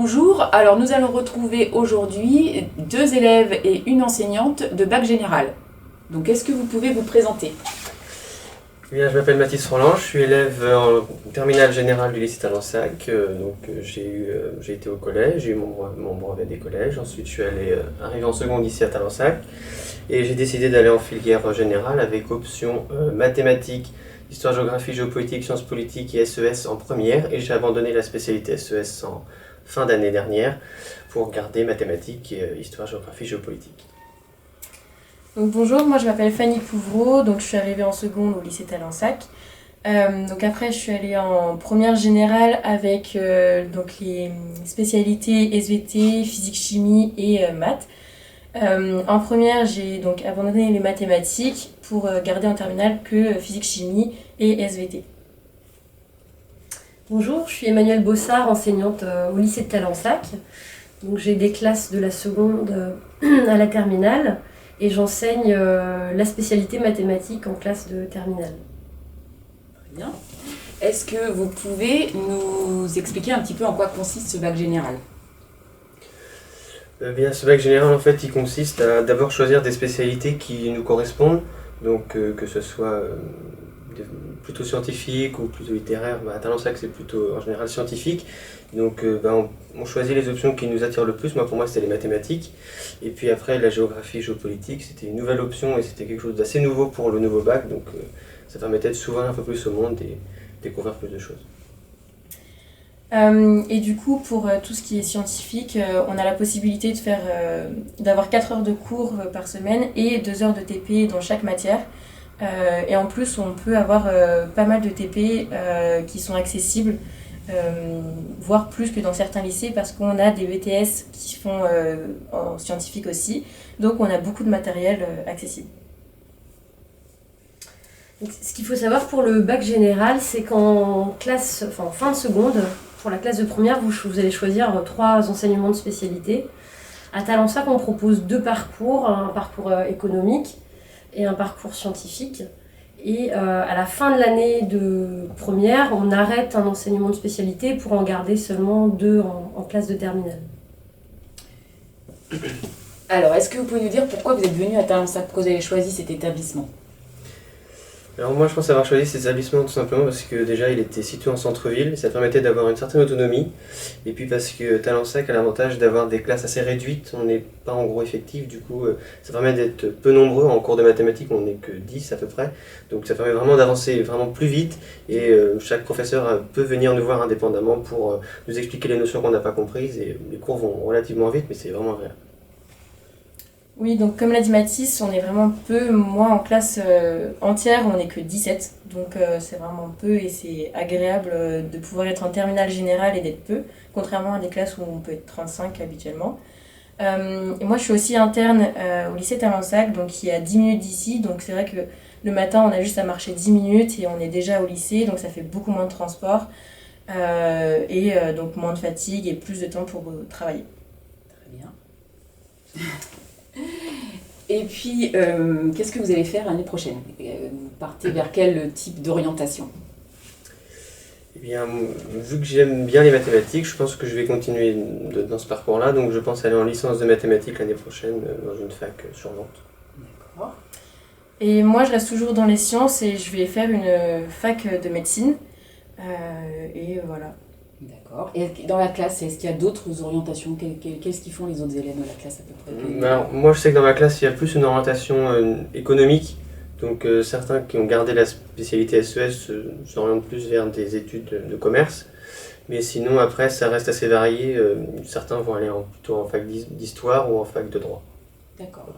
Bonjour, alors nous allons retrouver aujourd'hui 2 élèves et une enseignante de bac général. Donc est-ce que vous pouvez vous présenter? Eh bien, je m'appelle Mathis Roland, je suis élève en terminale générale du lycée Talensac. J'ai été au collège, j'ai eu mon brevet des collèges, ensuite je suis arrivé en seconde ici à Talensac et j'ai décidé d'aller en filière générale avec option mathématiques, histoire, géographie, géopolitique, sciences politiques et SES en première, et j'ai abandonné la spécialité SES en fin d'année dernière pour garder mathématiques et histoire, géographie, géopolitique. Donc bonjour, moi je m'appelle Fanny Pouvreau, donc je suis arrivée en seconde au lycée Talensac. Donc après je suis allée en première générale avec donc les spécialités SVT, physique chimie et maths. En première j'ai donc abandonné les mathématiques pour garder en terminale que physique chimie et SVT. Bonjour, je suis Emmanuelle Bossard, enseignante au lycée de Talensac. Donc j'ai des classes de la seconde à la terminale et j'enseigne la spécialité mathématiques en classe de terminale. Très bien. Est-ce que vous pouvez nous expliquer un petit peu en quoi consiste ce bac général? Ce bac général, en fait, il consiste à d'abord choisir des spécialités qui nous correspondent, donc que ce soit plutôt scientifique ou plutôt littéraire. À Talensac, c'est plutôt en général scientifique. Donc on choisit les options qui nous attirent le plus. Moi, pour moi, c'était les mathématiques. Et puis après, la géographie, géopolitique, c'était une nouvelle option et c'était quelque chose d'assez nouveau pour le nouveau bac. Donc ça permettait de s'ouvrir un peu plus au monde et découvrir plus de choses. Et du coup, pour tout ce qui est scientifique, on a la possibilité d'avoir 4 heures de cours par semaine et 2 heures de TP dans chaque matière. Et en plus, on peut avoir pas mal de TP qui sont accessibles, voire plus que dans certains lycées, parce qu'on a des BTS qui font en scientifique aussi. Donc on a beaucoup de matériel accessible. Donc, ce qu'il faut savoir pour le bac général, c'est qu'en fin de seconde, pour la classe de première, vous allez choisir 3 enseignements de spécialité. À Talensac, on propose 2 parcours, un parcours économique et un parcours scientifique. Et à la fin de l'année de première, on arrête un enseignement de spécialité pour en garder seulement 2 en classe de terminale. Alors, est-ce que vous pouvez nous dire pourquoi vous êtes venu à Talensac, pourquoi vous avez choisi cet établissement? Alors moi, je pense avoir choisi cet établissement tout simplement parce que déjà, il était situé en centre-ville, ça permettait d'avoir une certaine autonomie. Et puis parce que Talensac a l'avantage d'avoir des classes assez réduites, on n'est pas en gros effectif, du coup ça permet d'être peu nombreux. En cours de mathématiques, on n'est que 10 à peu près. Donc ça permet vraiment d'avancer vraiment plus vite et chaque professeur peut venir nous voir indépendamment pour nous expliquer les notions qu'on n'a pas comprises. Et les cours vont relativement vite, mais c'est vraiment agréable. Oui, donc comme l'a dit Mathis, on est vraiment peu. Moi, en classe entière, on n'est que 17. Donc c'est vraiment peu et c'est agréable de pouvoir être en terminale générale et d'être peu, contrairement à des classes où on peut être 35 habituellement. Et moi, je suis aussi interne au lycée Talensac, donc qui est à 10 minutes d'ici. Donc c'est vrai que le matin, on a juste à marcher 10 minutes et on est déjà au lycée, donc ça fait beaucoup moins de transport donc moins de fatigue et plus de temps pour travailler. Très bien. Et puis, qu'est-ce que vous allez faire l'année prochaine? Vous partez vers quel type d'orientation? Eh bien, vu que j'aime bien les mathématiques, je pense que je vais continuer dans ce parcours-là. Donc je pense aller en licence de mathématiques l'année prochaine dans une fac sur Nantes. D'accord. Et moi, je reste toujours dans les sciences et je vais faire une fac de médecine. Et voilà. D'accord. Et dans la classe, est-ce qu'il y a d'autres orientations? Qu'est-ce qu'ils font les autres élèves de la classe à peu près? Alors, moi, je sais que dans ma classe, il y a plus une orientation économique. Donc certains qui ont gardé la spécialité SES s'orientent plus vers des études de commerce. Mais sinon, après, ça reste assez varié. Certains vont aller plutôt en fac d'histoire ou en fac de droit. D'accord.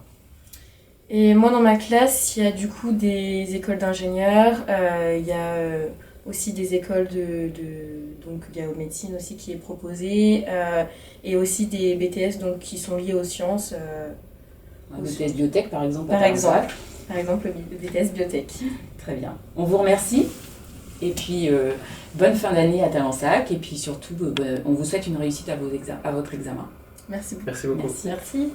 Et moi, dans ma classe, il y a du coup des écoles d'ingénieurs, il y a aussi des écoles donc il y a médecine aussi qui est proposée, et aussi des BTS donc, qui sont liés aux sciences. Un BTS biotech par exemple. Par exemple, le BTS biotech. Très bien. On vous remercie. Et puis, bonne fin d'année à Talensac. Et puis surtout, on vous souhaite une réussite à votre examen. Merci beaucoup. Merci beaucoup. Merci. Merci.